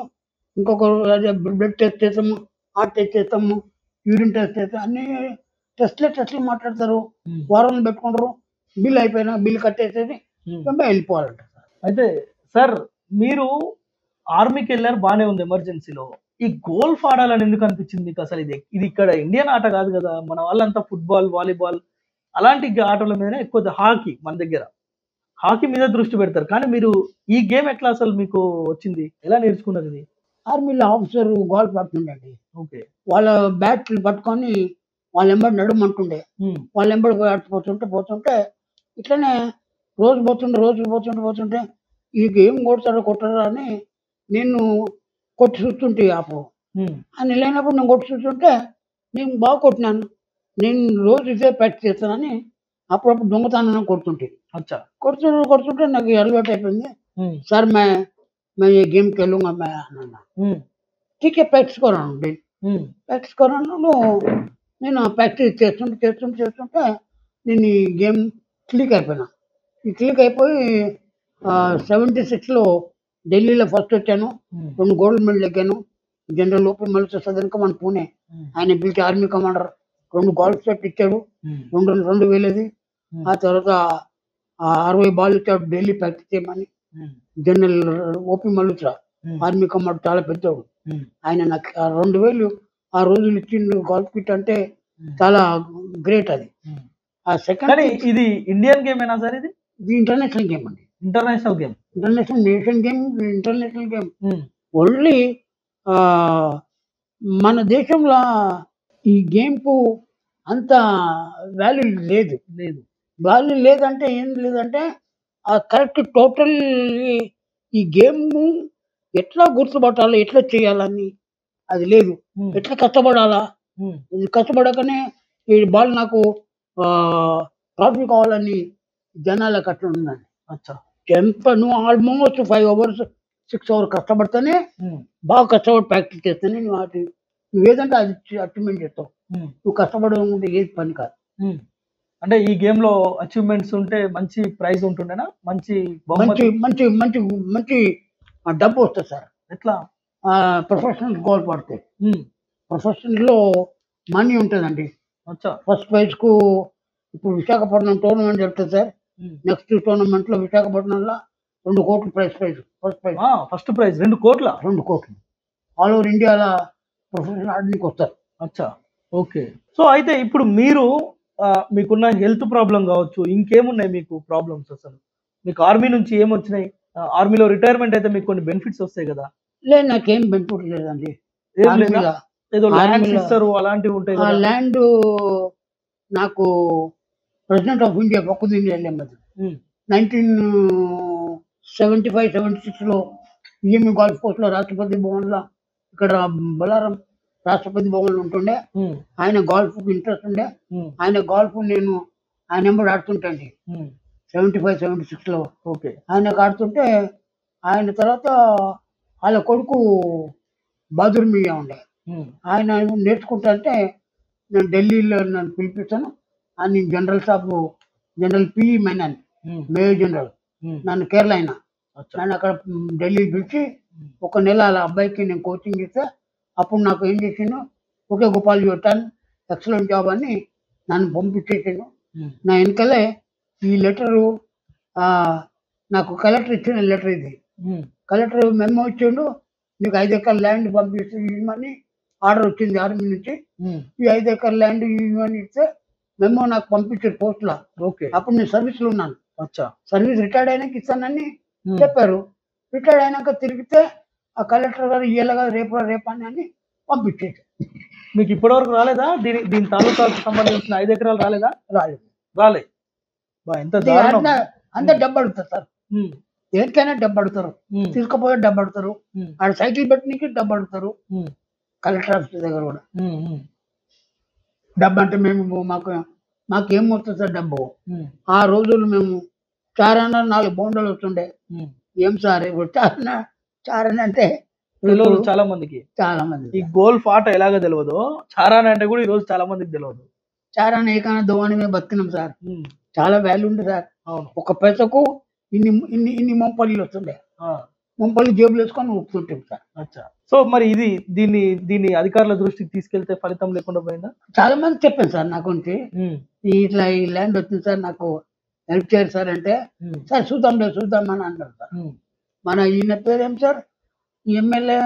ఇంకొకరు అదే బ్లడ్ టెస్ట్ చేస్తాము, హార్ట్ టెస్ట్ చేస్తాము, యూరిన్ టెస్ట్ చేస్తాం, అన్నీ టెస్ట్లు మాట్లాడతారు. వారాలు పెట్టుకుంటారు. బిల్ అయిపోయినా బిల్ కట్టేసేది వెళ్ళిపోవాలంట. అయితే సార్ మీరు ఆర్మీకి వెళ్ళారు, బాగానే ఉంది ఎమర్జెన్సీలో. ఈ గోల్ఫ్ ఆడాలని ఎందుకు అనిపించింది మీకు అసలు? ఇది ఇక్కడ ఇండియన్ ఆట కాదు కదా, మన వాళ్ళంతా ఫుట్బాల్, వాలీబాల్ అలాంటి ఆటల మీదనే ఎక్కువ. హాకీ మన దగ్గర హాకీ మీద దృష్టి పెడతారు. కానీ మీరు ఈ గేమ్ ఎట్లా అసలు మీకు వచ్చింది, ఎలా నేర్చుకున్నది ఇది? ఆర్మీలో ఆఫీసర్ గోల్ఫ్ ఆడుతుండండి. ఓకే. వాళ్ళ బ్యాట్లు పట్టుకొని వాళ్ళ ఎంబడి నడుమంటుండే. వాళ్ళ ఎంబడి పోతుంటే ఇట్లనే రోజు పోతుంటే ఈ గేమ్ కొడతారా అని నేను కొట్టి చూస్తుంటే అప్పుడు అని లేనప్పుడు నేను కొట్టి చూస్తుంటే నేను బాగా కొట్టినాను. నేను రోజు ఇదే ప్రాక్టీస్ చేస్తానని అప్పుడప్పుడు దొంగతనం కొడుతుంటే కొడుతుంటే నాకు అలవాటు అయిపోయింది. సార్ मैं ये गेम खेलूंगा मैं అన్నా. ठीक है प्रैक्टिस कराను. ప్రాక్టీస్ కరాను. నేను ప్రాక్టీస్ చేస్తుంటే నేను ఈ గేమ్ క్లిక్ అయిపోయినా. ఈ క్లిక్ అయిపోయి 76లో ఢిల్లీలో ఫస్ట్ వచ్చాను. 2 గోల్డ్ మెడల్ ఎక్కాను. జనరల్ ఓపీ మల్లిక సదన్ కమాండ్ పూణే ఆయన పిలిచి ఆర్మీ కమాండర్ 2 గోల్డ్ సెట్ ఇచ్చాడు. 2000 ఆ తర్వాత 60 బాల్ ఇచ్చాడు ఢిల్లీ ప్రాక్టీస్ చేయమని. జనరల్ ఓపీ మల్లిక ఆర్మీ కమాండర్ చాలా పెద్దోడు. ఆయన నాకు 2000 ఆ రోజులు ఇచ్చిండు గోల్ఫ్ కిట్ అంటే చాలా గ్రేట్. అది ఆ సెకండ్. ఇది ఇండియన్ గేమ్ ఏనా సార్? ఇది ఇంటర్నేషనల్ గేమ్ అండి. ఇంటర్నేషనల్ గేమ్ ఓన్లీ మన దేశంలో ఈ గేమ్ కు అంత వాల్యూ లేదంటే ఏం లేదంటే ఆ కరెక్ట్ టోటల్ ఈ గేమ్ ఎట్లా గుర్తుపట్టాలి, ఎట్లా చేయాలని అది లేదు. ఎట్లా కష్టపడాలా, ఇది కష్టపడకనే ఈ బాల్ నాకు ట్రాఫీ కావాలని జనాలకు అట్లా ఉందండి. నువ్వు ఆల్మోస్ట్ 5 hours 6 hours కష్టపడితేనే బాగా కష్టపడి ప్రాక్టీస్ చేస్తేనే నువ్వు ఏదంటే అది అచీవ్మెంట్ చేస్తావు. ఉమ్, నువ్వు కష్టపడకుంటే ఏది పని కాదు. ఉమ్. అంటే ఈ గేమ్ లో అచీవ్మెంట్స్ ఉంటే మంచి ప్రైజ్ ఉంటుండేనా, మంచి మంచి బహుమతి మంచి మంచి మంచి డబ్బు వస్తుంది సార్. ఎట్లా? ప్రొఫెషనల్ గోల్ పడతాయి. ఉమ్, ప్రొఫెషనల్లో మనీ ఉంటుందండి. అచ్చా. ఫస్ట్ ప్రైజ్కు ఇప్పుడు విశాఖపట్నం టోర్నమెంట్ జరుగుతుంది సార్. ఉమ్. నెక్స్ట్ టోర్నమెంట్లో విశాఖపట్నంలో 2 కోట్లు praise first prize first prize 2 కోట్ల. 2 కోట్లు. ఆల్ ఓవర్ ఇండియాలో ప్రొఫెషనల్ ఆడడానికి వస్తారు. అచ్చా, ఓకే. సో అయితే ఇప్పుడు మీరు మీకున్న హెల్త్ ప్రాబ్లం కావచ్చు, ఇంకేమున్నాయి మీకు ప్రాబ్లమ్స్? అసలు మీకు ఆర్మీ నుంచి ఏమొచ్చినాయి? ఆర్మీలో రిటైర్మెంట్ అయితే మీకు కొన్ని బెనిఫిట్స్ వస్తాయి కదా? లేదు, నాకేం బెనిఫిట్ లేదండి. ఏం లేదా? ఆర్మీలో ఏదో ల్యాండ్స్ ఆర్మీలో ఇస్తారు, అలాంటివి ఉంటాయి ఆ కదా? ల్యాండ్ నాకు president of India Fakhruddin Ahmed um, 1975-76లో ఈఎంఈ గోల్ఫ్ కోర్స్లో రాష్ట్రపతి భవన్లో ఇక్కడ బొలారం రాష్ట్రపతి భవన్లో ఉంటుండే. ఉమ్, ఆయన గోల్ఫ్ ఇంట్రెస్ట్ ఉండే. ఉమ్, ఆయన గోల్ఫ్ నేను ఆయన నెంబర్ ఆడుతుంటండి ఉమ్, 75-76లో. ఓకే. ఆయనకు ఆడుతుంటే ఆయన తర్వాత వాళ్ళ కొడుకు బహదూర్ మియా ఉండే. ఉమ్, ఆయన నేర్చుకుంటా అంటే నేను ఢిల్లీలో నన్ను పిలిపిస్తాను అని జనరల్ పిఈ మెనన్ ఉమ్, మేజర్ జనరల్ ఉమ్, నన్ను కేరళ ఆయన అచ్చా. నన్ను అక్కడ ఢిల్లీ పిలిచి 1 నెల అలా అబ్బాయికి నేను కోచింగ్ ఇస్తే అప్పుడు నాకు ఏం చేసిండు, okay Gopal your excellent job అని నన్ను పంపించేసాను. ఉమ్, నా వెనకలే ఈ లెటరు నాకు కలెక్టర్ ఇచ్చిన లెటర్ ఇది. ఉమ్, కలెక్టర్ మెమో ఇచ్చిండు, నీకు 5 ఎకరాల ల్యాండ్ పంపిస్తామని ఆర్డర్ వచ్చింది ఆర్మీ నుంచి. ఉమ్, ఈ 5 ఎకరాల ల్యాండ్ ఇవ్వని ఇస్తే మెమో నాకు పంపించారు పోస్ట్లో. ఓకే. అప్పుడు నేను సర్వీస్లో ఉన్నాను. అచ్చా. సర్వీస్ రిటైర్డ్ అయినాక ఇస్తానని ఉమ్, చెప్పారు. రిటైర్డ్ అయినాక తిరిగితే ఆ కలెక్టర్ గారు ఇయ్యాలగా రేపు అని పంపించేసి మీకు ఇప్పటివరకు రాలేదా? దీని తాలూకాకు సంబంధించిన 5 ఎకరాలు రాలేదా? రాలేదు. రాలే. బా, ఎంత దారుణం. అంత డబ్బు అడుగుతారు సార్. ఉమ్, దేనికైనా డబ్బు అడుగుతారు, ఉమ్, తీసుకుపోయే డబ్బు అడుగుతారు, ఉమ్, ఆడ సైకిల్ పెట్టడానికి డబ్బు అడుగుతారు. ఉమ్, కలెక్టర్ ఆఫీస్ దగ్గర కూడా ఉమ్, ఉమ్, డబ్బు అంటే మేము మాకేమవుతుంది సార్ డబ్బు. ఉమ్, ఆ రోజులు మేము చారన్న 4 బోండాలు వస్తుండే. ఉమ్. ఏం సార్ ఇప్పుడు చారన్న అంటే తెలియదు చాలా మందికి. చాలా మంది ఈ గోల్ఫ్ ఆట ఎలాగో తెలియదు, చారాని అంటే కూడా ఈ రోజు చాలా మందికి తెలియదు. చారన్న ఏకన్నా దోవని మేము బతికినాం సార్. ఉమ్, చాలా వాల్యూ ఉంది సార్. అవును. 1 పైసకు ఇన్ని మొంపల్లీలు వస్తుండే. ఆ, మొంపల్లి జేబులు వేసుకొని ఊపుతుంటాం సార్. అచ్చా. సో మరి దీన్ని అధికారుల దృష్టికి తీసుకెళ్తే ఫలితం లేకుండా పోయిందా? చాలా మంది చెప్పాను సార్ నాకు గురించి, ఉమ్, ఇట్లా ఈ ల్యాండ్ వచ్చింది సార్ నాకు హెల్ప్ చేయరు సార్ అంటే, ఉమ్, సార్ చూద్దాం అని అన్నారు సార్. ఉమ్, మన ఈయన పేరేం సార్, ఈ ఎమ్మెల్యే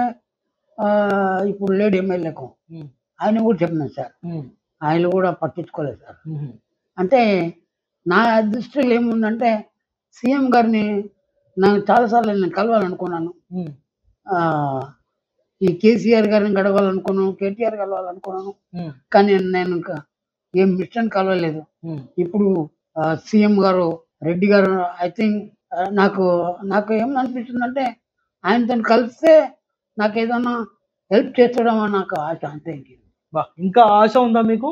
ఇప్పుడు లేడు ఎమ్మెల్యేకు, ఉమ్, ఆయన కూడా చెప్పినాను సార్. ఉమ్, ఆయన కూడా పట్టించుకోలేదు సార్. ఉమ్, అంటే నా దృష్టిలో ఏముందంటే సీఎం గారిని నాకు చాలాసార్లు నేను కలవాలనుకున్నాను. ఉమ్, ఆ, ఈ కేసీఆర్ గారిని గడవాలనుకున్నాను, కేటీఆర్ కలవాలనుకున్నాను. ఉమ్, కానీ నేను ఇంకా ఏం మిషన్ కలవలేదు. ఉమ్, ఇప్పుడు సీఎం గారు రెడ్డి గారు ఐ థింక్ నాకు ఏమనిపిస్తుందంటే ఆయనతో కలిస్తే నాకు ఏదైనా హెల్ప్ చేస్తాడేమో నాకు ఆశ, అంతే. బా, ఇంకా ఆశ ఉందా మీకు?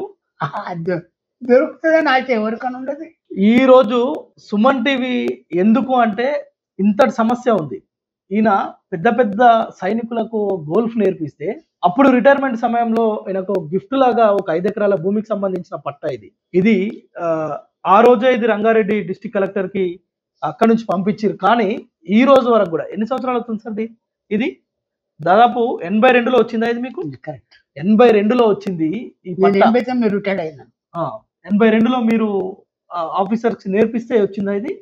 దొరుకుతుందని ఆశ ఎవరికైనా ఉండదు. ఈ రోజు సుమన్ టీవీ ఎందుకు అంటే ఇంతటి సమస్య ఉంది. ఈయన పెద్ద పెద్ద సైనికులకు గోల్ఫ్ నేర్పిస్తే అప్పుడు రిటైర్మెంట్ సమయంలో ఈయనకు గిఫ్ట్ లాగా ఒక 5 ఎకరాల భూమికి సంబంధించిన పట్టా ఇది ఆ రోజే ఇది రంగారెడ్డి డిస్ట్రిక్ట్ కలెక్టర్ కి అక్కడ నుంచి పంపించారు. కానీ ఈ రోజు వరకు కూడా ఎన్ని సంవత్సరాలు అవుతుంది సార్ ఇది? దాదాపు 82లో వచ్చిందా ఇది మీకు? కరెక్ట్, 82లో వచ్చింది ఈ పట్టా. మీరు రిటైర్డ్ అయినాను. 82లో మీరు ఆఫీసర్స్ నేర్పిస్తే వచ్చిందా ఇది?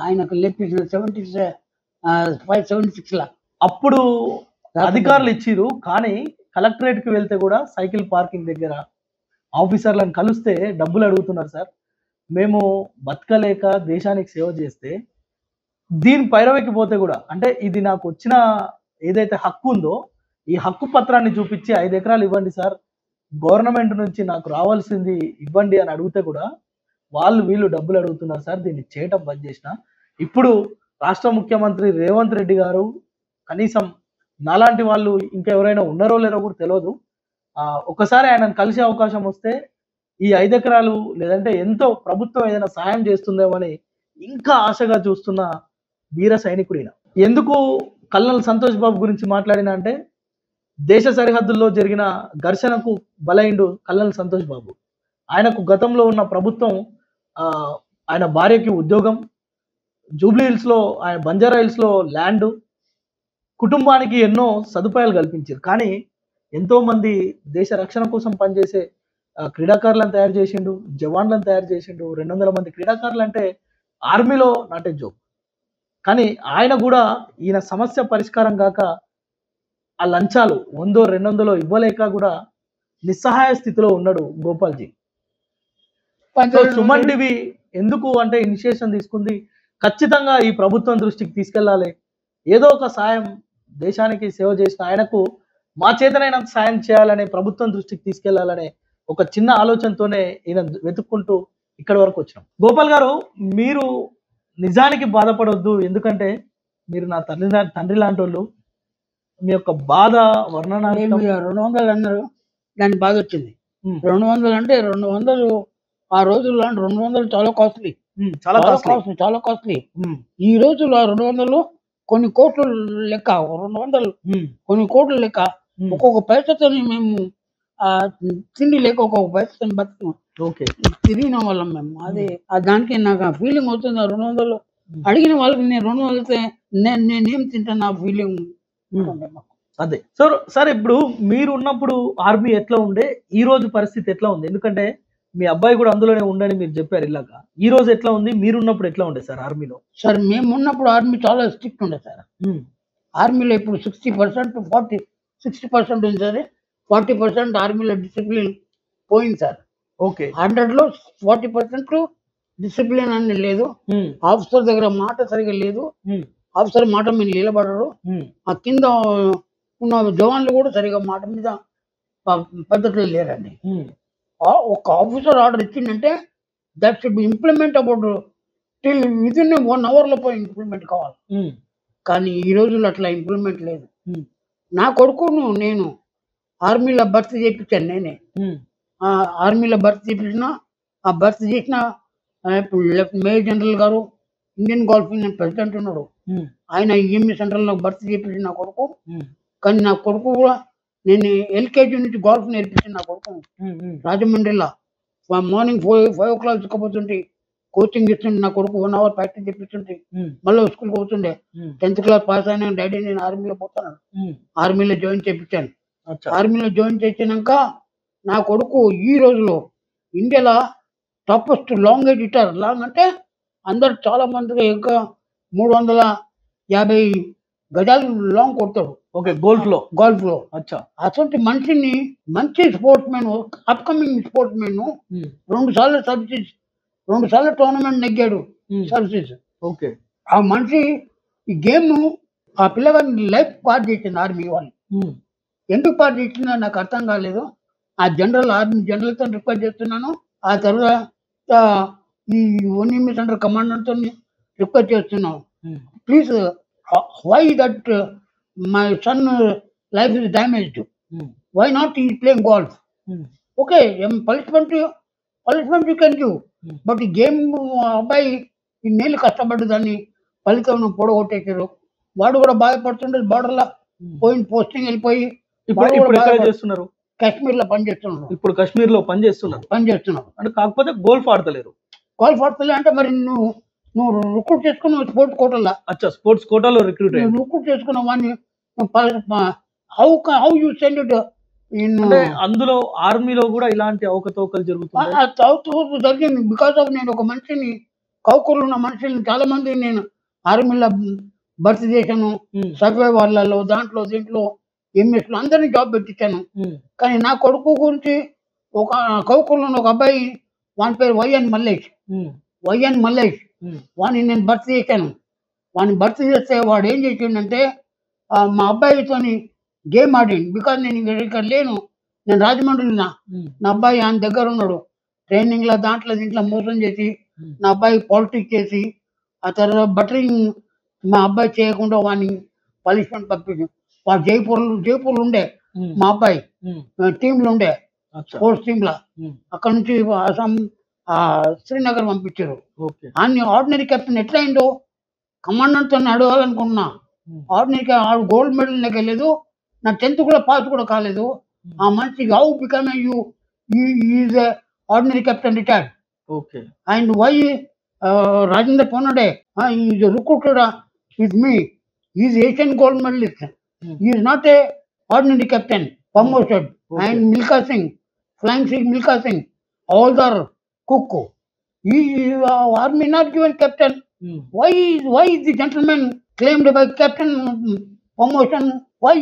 ఆయనకు నేర్పించిన 75-76లా అప్పుడు అధికారులు ఇచ్చిరు. కానీ కలెక్టరేట్ కి వెళ్తే కూడా సైకిల్ పార్కింగ్ దగ్గర ఆఫీసర్లను కలిస్తే డబ్బులు అడుగుతున్నారు సార్. మేము బతకలేక దేశానికి సేవ చేస్తే దీని పైరవికి పోతే కూడా, అంటే ఇది నాకు వచ్చిన ఏదైతే హక్కు ఉందో ఈ హక్కు పత్రాన్ని చూపించి 5 ఎకరాలు ఇవ్వండి సార్, గవర్నమెంట్ నుంచి నాకు రావాల్సింది ఇవ్వండి అని అడిగితే కూడా వీళ్ళు డబ్బులు అడుగుతున్నారు సార్. దీన్ని చేయటం బంద్ చేసిన. ఇప్పుడు రాష్ట్ర ముఖ్యమంత్రి రేవంత్ రెడ్డి గారు కనీసం నాలాంటి వాళ్ళు ఇంకా ఎవరైనా ఉన్నారో లేరో కూడా తెలియదు, ఒకసారి ఆయనను కలిసే అవకాశం వస్తే ఈ 5 ఎకరాలు లేదంటే ఎంతో ప్రభుత్వం ఏదైనా సహాయం చేస్తుందేమని ఇంకా ఆశగా చూస్తున్న వీర సైనికుడిన. ఎందుకు కల్నల్ సంతోష్ బాబు గురించి మాట్లాడినా అంటే దేశ సరిహద్దుల్లో జరిగిన ఘర్షణకు బలైండు కల్నల్ సంతోష్ బాబు. ఆయనకు గతంలో ఉన్న ప్రభుత్వం ఆయన భార్యకి ఉద్యోగం, జూబ్లీ హిల్స్‌లో ఆయన బంజారా హిల్స్‌లో ల్యాండు, కుటుంబానికి ఎన్నో సదుపాయాలు కల్పించారు. కానీ ఎంతోమంది దేశ రక్షణ కోసం పనిచేసే క్రీడాకారులను తయారు చేసిండు, జవాన్లను తయారు చేసిండు. 200 మంది క్రీడాకారులు అంటే ఆర్మీలో నాట్ ఏ జోక్. కానీ ఆయన కూడా ఈయన సమస్య పరిష్కారం గాక ఆ లంచాలు 100, 200 ఇవ్వలేక కూడా నిస్సహాయ స్థితిలో ఉన్నాడు గోపాల్‌జీ. సో సుమన్ టీవీ ఎందుకు అంటే ఇనిషియేషన్ తీసుకుంది, ఖచ్చితంగా ఈ ప్రభుత్వం దృష్టికి తీసుకెళ్ళాలి. ఏదో ఒక సాయం దేశానికి సేవ చేసిన ఆయనకు మా చేతనైనంత సాయం చేయాలనే ప్రభుత్వం దృష్టికి తీసుకెళ్లాలనే ఒక చిన్న ఆలోచనతోనే ఈయన వెతుక్కుంటూ ఇక్కడి వరకు వచ్చినాం. గోపాల్ గారు, మీరు నిజానికి బాధపడొద్దు, ఎందుకంటే మీరు నా తండ్రి లాంటి వాళ్ళు. మీ యొక్క బాధ వర్ణనాత్మకం. 200 అన్నారు, దాని బాధ వచ్చింది. 200 అంటే 200 ఆ రోజుల్లో 200 చాలా కాస్ట్లీ, చాలా చాలా కాస్ట్లీ. ఈ రోజుల్లో 200 కొన్ని కోట్ల లెక్క, 200 కొన్ని కోట్ల లెక్క. ఒక్కొక్క పైసతోని మేము తిండి లేక ఒక్కొక్క పైసతోని బతుకున్నాం. ఓకే, తిరిగిన వాళ్ళం మేము. అది దానికి నాకు ఫీలింగ్ అవుతుంది. 200 అడిగిన వాళ్ళకి నేను 200 అయితే నేనేం తింటాను, నా ఫీలింగ్. అదే సార్, ఇప్పుడు మీరు ఉన్నప్పుడు ఆర్మీ ఎట్లా ఉండే, ఈ రోజు పరిస్థితి ఎట్లా ఉంది? ఎందుకంటే మీ అబ్బాయి కూడా అందులోనే ఉండని మీరు చెప్పారు ఇలాగ. ఈ రోజు ఎట్లా ఉంది, మీరు ఉన్నప్పుడు ఎట్లా ఉండే సార్ ఆర్మీలో? సార్ మేము ఉన్నప్పుడు ఆర్మీ చాలా స్ట్రిక్ట్ ఉండే సార్. ఆర్మీలో ఇప్పుడు 60% 60% ఉంది సార్. 40% ఆర్మీలో డిసిప్లిన్ పోయింది సార్. ఓకే, 100లో 40% డిసిప్లిన్ అని లేదు. ఆఫీసర్ దగ్గర మాట సరిగా లేదు. ఆఫీసర్ మాట మీద నిలబడరు. ఆ కింద ఉన్న జవాన్లు కూడా సరిగా మాట మీద పద్ధతులు లేరండి. ఒక ఆఫీసర్ ఆర్డర్ ఇచ్చిందంటే that should be implement about till within 1 hour లోపు ఇంప్లిమెంట్ కావాలి. కానీ ఈ రోజుల్లో అట్లా ఇంప్లిమెంట్ లేదు. నా కొడుకును నేను ఆర్మీలో భర్తీ చేయించాను. నేనే ఆర్మీలో భర్తీ చేయించిన. ఆ భర్తీ చేసిన మేజర్ జనరల్ గారు ఇండియన్ గల్ఫ్ యూనియన్ ప్రెసిడెంట్ ఉన్నాడు. ఆయన ఈఎంఈ సెంటర్లో భర్తీ చేయించిన నా కొడుకు. కానీ నా కొడుకు కూడా నేను ఎల్కేజీ నుంచి గోల్ఫ్ నేర్పించిన నా కొడుకు రాజమండ్రిలో మార్నింగ్ 5 o'clock తీసుకుపోతుంటే కోచింగ్ ఇస్తుండే. నా కొడుకు 1 hour ప్రాక్టీస్ చేపిస్తుంటే మళ్ళీ స్కూల్కి పోతుండే. 10th class పాస్ అయినా డాడీ నేను ఆర్మీలో పోతాను. ఆర్మీలో జాయిన్ చేయించాను. ఆర్మీలో జాయిన్ చేసినాక నా కొడుకు ఈ రోజులో ఇండియాలో టాపెస్ట్ లాంగ్ ఎడిటర్. లాంగ్ అంటే అందరు చాలా మందిగా ఇంకా 350 గజాలు లాంగ్ కొడతాడు. ఓకే, గోల్ఫ్ లో. అచ్చా, అటువంటి మనిషిని, మంచి sports men, upcoming sports men, 2 సార్లు సర్వీసెస్, 2 సార్లు టోర్నమెంట్ నెగ్గాడు సర్వీసెస్. ఓకే, ఆ మనిషి ఈ గేమ్ ఆ పిల్లగాడిని లైఫ్ పార్ట్ చేసింది ఆర్మీ వాళ్ళు. ఎందుకు పార్ట్ చేసిందో నాకు అర్థం కాలేదు. ఆ ఆర్మీ జనరల్తో రిక్వెస్ట్ చేస్తున్నాను. ఆ తర్వాత ఈ ఓనిమి సెంటర్ కమాండర్తో రిక్వెస్ట్ చేస్తున్నాను, please why that my son life is damaged, why not ఈ playing golf. Okay, punishment you can give, but ఈ గేమ్ అబ్బాయి ఇన్నేళ్ళు కష్టపడ్డ దాన్ని ఫలితం పొడగొట్టేసారు. వాడు కూడా బాధపడుతుండే. బార్డర్లో పోయిన పోస్టింగ్ వెళ్ళిపోయి ఇప్పుడు చేస్తున్నారు, కాశ్మీర్లో పనిచేస్తున్నారు. ఇప్పుడు కాశ్మీర్లో పనిచేస్తున్నారు అంటే, కాకపోతే గోల్ఫ్ ఆడతలేరు. అంటే మరి నువ్వు రిక్రూట్ చేసుకున్నావు స్పోర్ట్స్ కోటాలో. అచ్చా, స్పోర్ట్స్ కోటాలో రిక్రూట్ చేసుకున్నావు వాడిని. How you send it? అందులో ఆర్మీలో కూడా ఇలాంటి అవకతవకలు జరిగింది. బికాస్ ఆఫ్ నేను ఒక మనిషిని, కౌకూరులో ఉన్న మనుషుల్ని చాలా మంది నేను ఆర్మీలో భర్తీ చేశాను. సర్వే వాళ్ళలో దీంట్లో ఎంఎస్లో అందరినీ జాబ్ పెట్టించాను. కానీ నా కొడుకు గురించి ఒక కౌకూరులో ఒక అబ్బాయి, వాని పేరు వైఎన్ మల్లేష్. వాడిని నేను భర్తీ చేశాను. వాడిని భర్తీ చేస్తే వాడు ఏం చేసిండంటే మా అబ్బాయితో గేమ్ ఆడిండు. బికాజ్ నేను ఇక్కడ లేను, నేను రాజమండ్రిలో నా అబ్బాయి ఆయన దగ్గర ఉన్నాడు. ట్రైనింగ్లో దీంట్లో మోసం చేసి నా అబ్బాయి పాలిటిక్స్ చేసి, ఆ తర్వాత బటరింగ్ మా అబ్బాయి చేయకుండా వాడిని పనిష్మెంట్ పంపించాం. వాడు జైపూర్లో ఉండే మా అబ్బాయి టీంలో ఉండే, స్పోర్ట్స్ టీంలో. అక్కడ నుంచి అస్సాం శ్రీనగర్ పంపించారు. అన్ని ఆర్డినరీ కెప్టెన్ ఎట్లా అయిందో కమాండర్తో అడగాలనుకున్నా. ఆర్డినరీ గోల్డ్ మెడల్ నెగ్గలేదు, నా 10th కూడా పాస్ కూడా కాలేదు. ఆ మనిషికి how become is ordinary captain retired. Okay. And why Rajendra Ponade is recruited with me. He is Asian gold medalist. He is not a ordinary captain, promoted. Okay. And Milkha Singh, Flying Sikh Milkha Singh, all are cook. He is army not given captain. Why is the gentleman claimed by captain promotion? Why?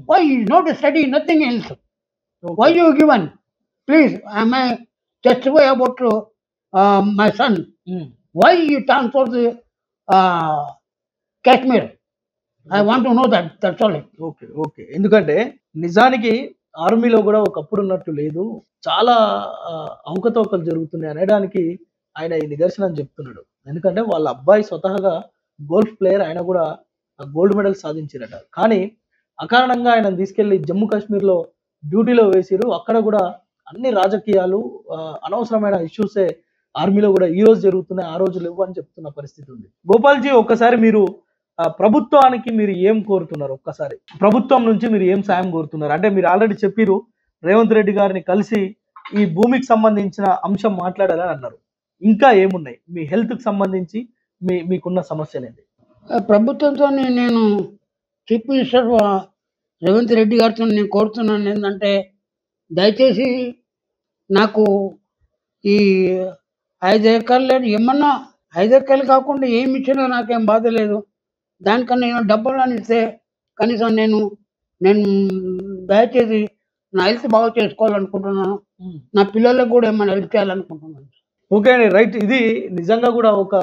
Why is not study, nothing else? Why you given? Please, am I testify about my son? Why you transfer the Kashmir? I want to know that. That's all. Okay. Okay. ఎందుకంటే నిజానికి ఆర్మీలో కూడా ఒకప్పుడు ఉన్నట్టు లేదు. చాలా అవకతవకలు జరుగుతున్నాయి అనడానికి ఆయన ఈ నిదర్శనం చెప్తున్నాడు. ఎందుకంటే వాళ్ళ అబ్బాయి స్వతహాగా గోల్ఫ్ ప్లేయర్, ఆయన కూడా గోల్డ్ మెడల్ సాధించారట. కానీ అకారణంగా ఆయన తీసుకెళ్లి జమ్మూ కాశ్మీర్లో డ్యూటీలో వేసిరు. అక్కడ కూడా అన్ని రాజకీయాలు, అనవసరమైన ఇష్యూసే ఆర్మీలో కూడా ఈ రోజు జరుగుతున్నాయి, ఆ రోజు లేవు అని చెప్తున్న పరిస్థితి ఉంది. గోపాల్జీ, ఒక్కసారి మీరు ప్రభుత్వానికి మీరు ఏం కోరుతున్నారు? ఒక్కసారి ప్రభుత్వం నుంచి మీరు ఏం సాయం కోరుతున్నారు? అంటే మీరు ఆల్రెడీ చెప్పిరు రేవంత్ రెడ్డి గారిని కలిసి ఈ భూమికి సంబంధించిన అంశం మాట్లాడాలని అన్నారు. ఇంకా ఏమున్నాయి? మీ హెల్త్కి సంబంధించి మీకున్న సమస్యలేంటి? ప్రభుత్వంతో నేను చీఫ్ మినిస్టర్ రేవంత్ రెడ్డి గారితో నేను కోరుతున్నాను ఏంటంటే, దయచేసి నాకు ఈ 5 ఎకరాలు ఏమన్నా 5 ఎకరాలు కాకుండా ఏమి ఇచ్చినా నాకేం బాధ లేదు. దానికన్నా నేను డబ్బులు అని ఇస్తే కనీసం నేను దయచేసి నా హెల్త్ బాగా చేసుకోవాలనుకుంటున్నాను. నా పిల్లలకు కూడా ఏమైనా హెల్ప్ చేయాలనుకుంటున్నాను. ఓకే అండి, రైట్. ఇది నిజంగా కూడా ఒక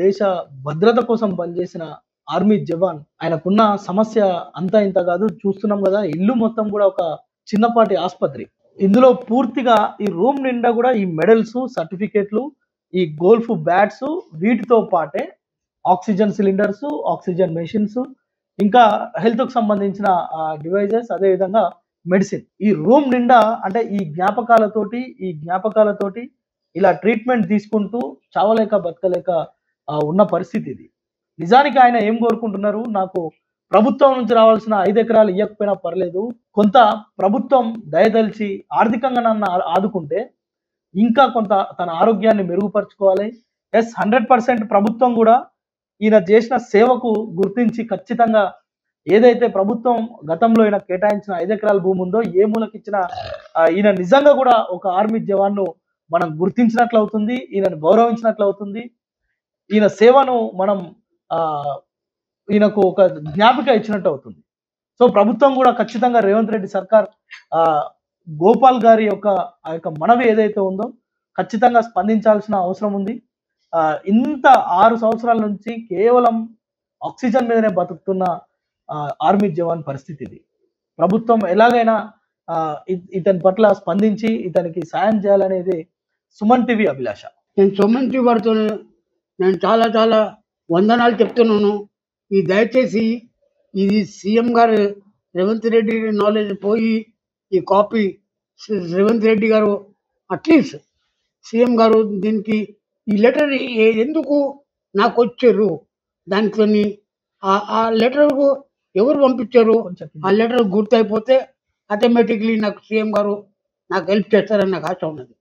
దేశ భద్రత కోసం పనిచేసిన ఆర్మీ జవాన్. ఆయనకున్న సమస్య అంతా ఇంత కాదు, చూస్తున్నాం కదా, ఇల్లు మొత్తం కూడా ఒక చిన్నపాటి ఆసుపత్రి. ఇందులో పూర్తిగా ఈ రూమ్ నిండా కూడా ఈ మెడల్స్, సర్టిఫికేట్లు, ఈ గోల్ఫ్ బ్యాట్స్, వీటితో పాటే ఆక్సిజన్ సిలిండర్స్, ఆక్సిజన్ మెషిన్స్, ఇంకా హెల్త్కి సంబంధించిన డివైజెస్, అదేవిధంగా మెడిసిన్. ఈ రూమ్ నిండా అంటే ఈ జ్ఞాపకాలతోటి ఇలా ట్రీట్మెంట్ తీసుకుంటూ చావలేక బతకలేక ఉన్న పరిస్థితి ఇది. నిజానికి ఆయన ఏం కోరుకుంటున్నారు? నాకు ప్రభుత్వం నుంచి రావాల్సిన 5 ఎకరాలు ఇవ్వకపోయినా పర్లేదు, కొంత ప్రభుత్వం దయదలిచి ఆర్థికంగా నన్ను ఆదుకుంటే ఇంకా కొంత తన ఆరోగ్యాన్ని మెరుగుపరుచుకోవాలి. 100% ప్రభుత్వం కూడా ఈయన చేసిన సేవకు గుర్తించి ఖచ్చితంగా ఏదైతే ప్రభుత్వం గతంలో ఈయన కేటాయించిన 5 ఎకరాల భూమి ఉందో, ఏ మూలకిచ్చిన ఈయన నిజంగా కూడా ఒక ఆర్మీ జవాన్ను మనం గుర్తించినట్లు అవుతుంది, ఈయనను గౌరవించినట్లు అవుతుంది, ఈయన సేవను మనం ఈయనకు ఒక జ్ఞాపిక ఇచ్చినట్టు అవుతుంది. సో ప్రభుత్వం కూడా ఖచ్చితంగా రేవంత్ రెడ్డి సర్కార్ గోపాల్ గారి యొక్క ఆ యొక్క మనవి ఏదైతే ఉందో ఖచ్చితంగా స్పందించాల్సిన అవసరం ఉంది. ఇంత 6 సంవత్సరాల నుంచి కేవలం ఆక్సిజన్ మీదనే బతుకుతున్న ఆర్మీ జవాన్ పరిస్థితి ఇది. ప్రభుత్వం ఎలాగైనా ఇతని పట్ల స్పందించి ఇతనికి సాయం చేయాలనేది సుమన్ టీవీ అభిలాష. నేను సుమన్ టీవీ వారితో నేను చాలా చాలా వందనాలు చెప్తున్నాను. ఈ దయచేసి ఇది సీఎం గారు రేవంత్ రెడ్డి నాలెడ్జ్ పోయి ఈ కాపీ రేవంత్ రెడ్డి గారు అట్లీస్ట్ సీఎం గారు దీనికి ఈ లెటర్ ఎందుకు నాకు వచ్చారు, దాంతో ఆ లెటర్కు ఎవరు పంపించారు, ఆ లెటర్ గుర్తయిపోతే ఆటోమేటిక్లీ నాకు సీఎం గారు నాకు హెల్ప్ చేస్తారని నాకు ఆశ ఉన్నది.